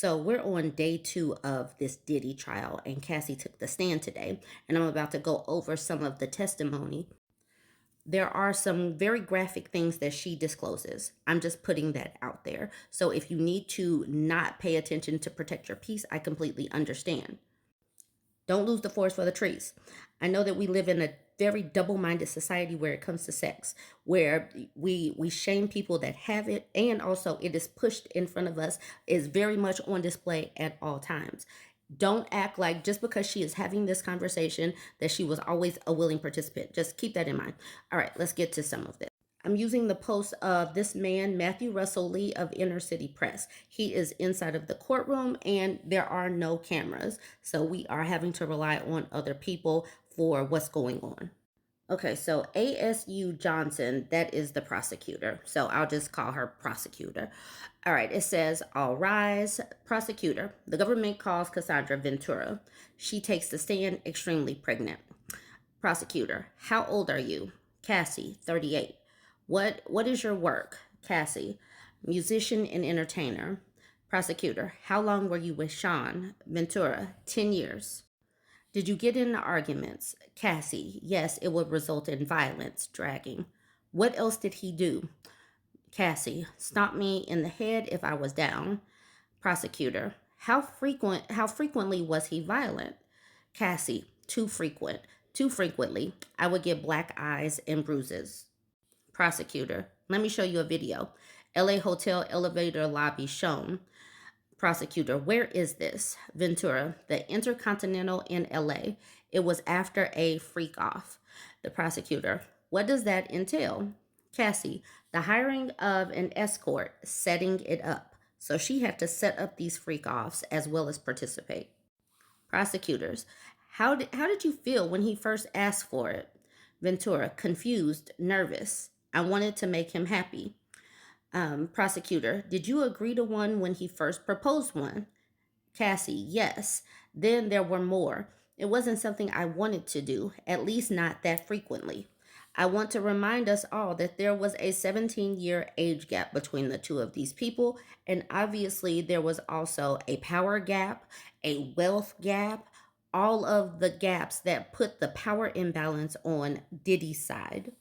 So we're on day 2 of this Diddy trial, and Cassie took the stand today, and I'm about to go over some of the testimony. There are some very graphic things that she discloses. I'm just putting that out there. So if you need to not pay attention to protect your peace, I completely understand. Don't lose the forest for the trees. I know that we live in a very double-minded society where it comes to sex, where we shame people that have it, and also it is pushed in front of us, is very much on display at all times. Don't act like just because she is having this conversation that she was always a willing participant. Just keep that in mind. All right, let's get to some of this. I'm using the post of this man, Matthew Russell Lee of Inner City Press. He is inside of the courtroom and there are no cameras. So we are having to rely on other people for what's going on. Okay, so ASU Johnson, that is the prosecutor. So I'll just call her prosecutor. All right, it says, all rise, prosecutor. The government calls Cassandra Ventura. She takes the stand extremely pregnant. Prosecutor, how old are you? Cassie, 38. What is your work? Cassie, musician and entertainer. Prosecutor, how long were you with Sean? Ventura, 10 years. Did you get into arguments? Cassie, yes, it would result in violence, dragging. What else did he do? Cassie, stomp me in the head if I was down. Prosecutor, how frequently was he violent? Cassie, too frequent. Too frequently, I would get black eyes and bruises. Prosecutor, let me show you a video. LA hotel elevator lobby shown. Prosecutor, where is this? Ventura, the Intercontinental in LA. It was after a freakoff. The prosecutor, what does that entail? Cassie, the hiring of an escort, setting it up. So she had to set up these freakoffs as well as participate. Prosecutors, how did you feel when he first asked for it? Ventura, confused, nervous. I wanted to make him happy. Prosecutor, did you agree to one when he first proposed one? Cassie, yes. Then there were more. It wasn't something I wanted to do, at least not that frequently. I want to remind us all that there was a 17-year age gap between the two of these people, and obviously there was also a power gap, a wealth gap, all of the gaps that put the power imbalance on Diddy's side.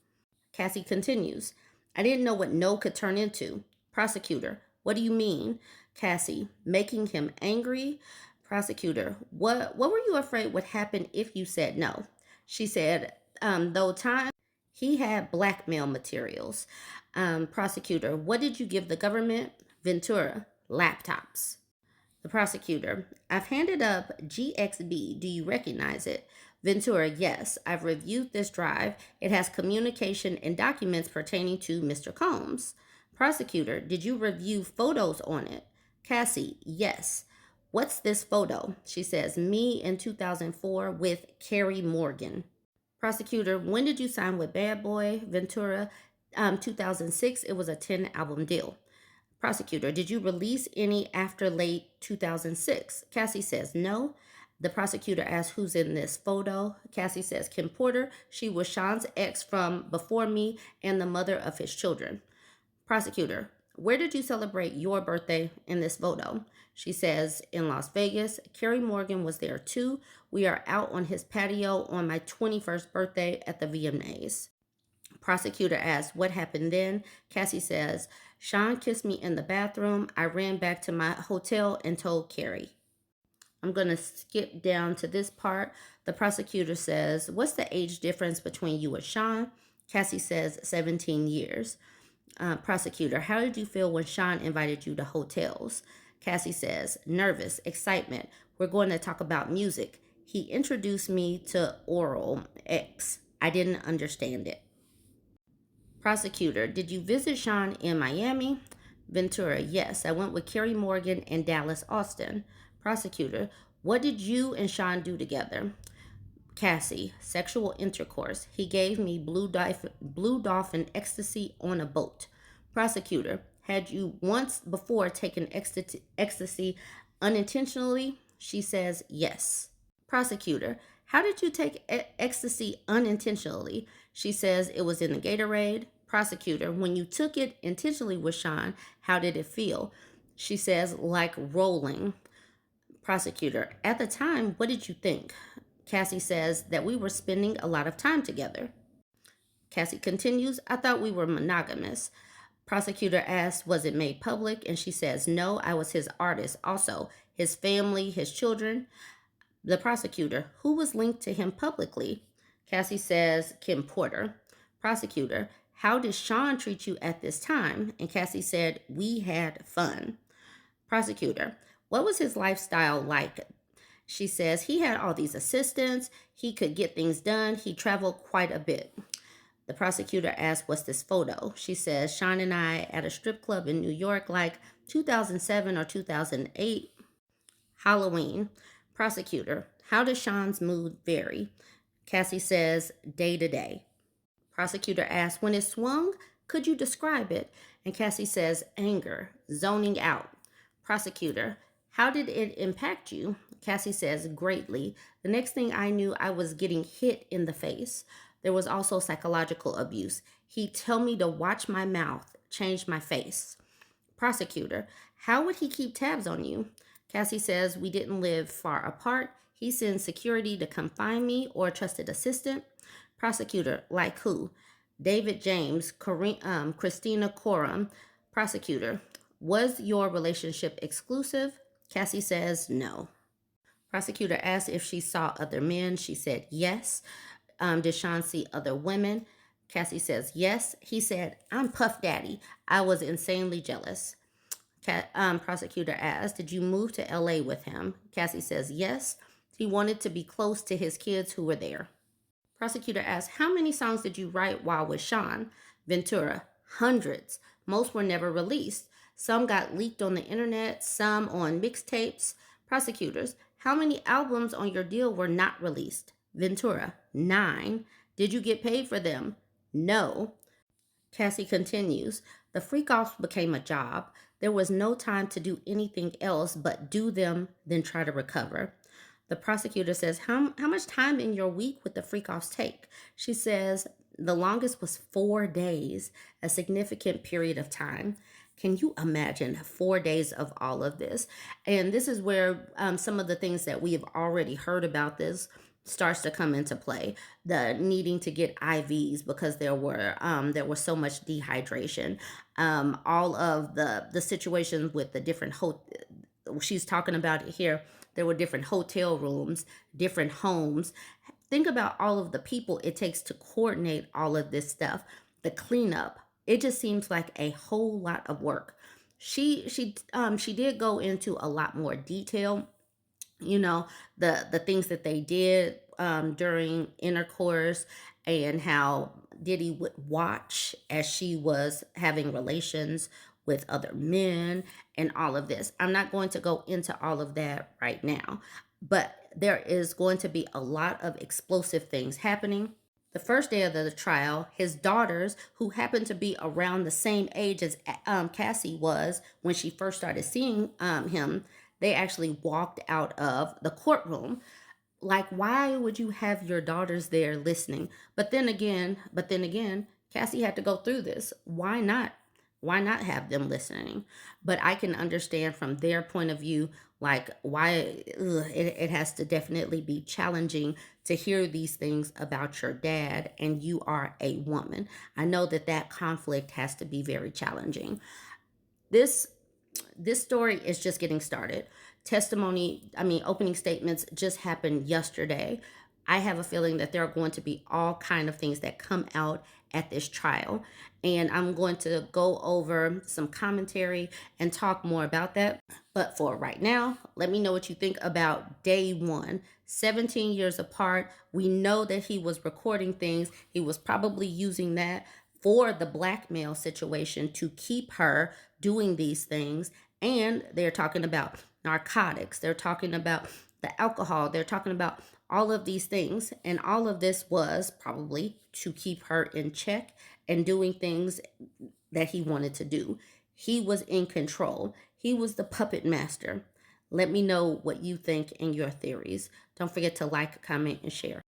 Cassie continues, I didn't know what no could turn into. Prosecutor, what do you mean? Cassie, making him angry. Prosecutor, what were you afraid would happen if you said no? She said, though time, he had blackmail materials. Prosecutor, what did you give the government? Ventura, laptops. The prosecutor, I've handed up GXB. Do you recognize it? Ventura, yes, I've reviewed this drive. It has communication and documents pertaining to Mr. Combs. Prosecutor, did you review photos on it? Cassie, yes. What's this photo? She says, me in 2004 with Carrie Morgan. Prosecutor, when did you sign with Bad Boy? Ventura, 2006. It was a 10-album deal. Prosecutor, did you release any after late 2006? Cassie says no. The prosecutor asks who's in this photo. Cassie says Kim Porter. She was Sean's ex from before me and the mother of his children. Prosecutor, where did you celebrate your birthday in this photo? She says in Las Vegas. Carrie Morgan was there too. We are out on his patio on my 21st birthday at the VMAs. Prosecutor asks, what happened then? Cassie says, Sean kissed me in the bathroom. I ran back to my hotel and told Carrie. I'm going to skip down to this part. The prosecutor says, what's the age difference between you and Sean? Cassie says, 17 years. Prosecutor, how did you feel when Sean invited you to hotels? Cassie says, nervous, excitement. We're going to talk about music. He introduced me to Oral X. I didn't understand it. Prosecutor, did you visit Sean in Miami? Ventura, yes, I went with Carrie Morgan in Dallas, Austin. Prosecutor, what did you and Sean do together? Cassie, sexual intercourse. He gave me blue dolphin ecstasy on a boat. Prosecutor, had you once before taken ecstasy unintentionally? She says yes. Prosecutor, how did you take ecstasy unintentionally? She says it was in the Gatorade. Prosecutor, when you took it intentionally with Sean, how did it feel? She says, like rolling. Prosecutor, at the time, what did you think? Cassie says that we were spending a lot of time together. Cassie continues, I thought we were monogamous. Prosecutor asks, was it made public? And she says, no, I was his artist. Also, his family, his children. The prosecutor, who was linked to him publicly? Cassie says, Kim Porter. Prosecutor, how did Sean treat you at this time? And Cassie said, we had fun. Prosecutor, what was his lifestyle like? She says, he had all these assistants. He could get things done. He traveled quite a bit. The prosecutor asks, what's this photo? She says, Sean and I at a strip club in New York, like 2007 or 2008. Halloween. Prosecutor, how does Sean's mood vary? Cassie says, day to day. Prosecutor asks, when it swung, could you describe it? And Cassie says, anger, zoning out. Prosecutor, how did it impact you? Cassie says, greatly. The next thing I knew, I was getting hit in the face. There was also psychological abuse. He'd tell me to watch my mouth, change my face. Prosecutor, how would he keep tabs on you? Cassie says, we didn't live far apart. He sends security to come find me or a trusted assistant. Prosecutor, like who? David James, Christina Coram. Prosecutor, was your relationship exclusive? Cassie says, no. Prosecutor asked if she saw other men. She said, yes. Did Sean see other women? Cassie says, yes. He said, I'm Puff Daddy. I was insanely jealous. Prosecutor asked, did you move to LA with him? Cassie says, yes. He wanted to be close to his kids who were there. Prosecutor asked, how many songs did you write while with Sean? Ventura, hundreds. Most were never released. Some got leaked on the internet, some on mixtapes. Prosecutors, how many albums on your deal were not released? Ventura, 9. Did you get paid for them? No. Cassie continues, the freakoffs became a job. There was no time to do anything else but do them, then try to recover. The prosecutor says, how much time in your week would the freakoffs take? She says, the longest was 4 days, a significant period of time. Can you imagine 4 days of all of this? And this is where some of the things that we have already heard about this starts to come into play. The needing to get IVs because there was so much dehydration. All of the situations with the different she's talking about it here. There were different hotel rooms, different homes. Think about all of the people it takes to coordinate all of this stuff. The cleanup. It just seems like a whole lot of work. She did go into a lot more detail. You know, the things that they did during intercourse and how Diddy would watch as she was having relations with other men and all of this. I'm not going to go into all of that right now, but there is going to be a lot of explosive things happening. The first day of the trial, his daughters, who happened to be around the same age as Cassie was when she first started seeing him, they actually walked out of the courtroom. Like, why would you have your daughters there listening? But then again, Cassie had to go through this. Why not? Why not have them listening? But I can understand from their point of view, like why it has to definitely be challenging to hear these things about your dad and you are a woman. I know that conflict has to be very challenging. This story is just getting started. Opening statements just happened yesterday. I have a feeling that there are going to be all kind of things that come out at this trial. And I'm going to go over some commentary and talk more about that. But for right now, let me know what you think about day one. 17 years apart. We know that he was recording things. He was probably using that for the blackmail situation to keep her doing these things. And they're talking about narcotics. They're talking about the alcohol. They're talking about all of these things. And all of this was probably to keep her in check and doing things that he wanted to do. He was in control. He was the puppet master. Let me know what you think and your theories. Don't forget to like, comment, and share.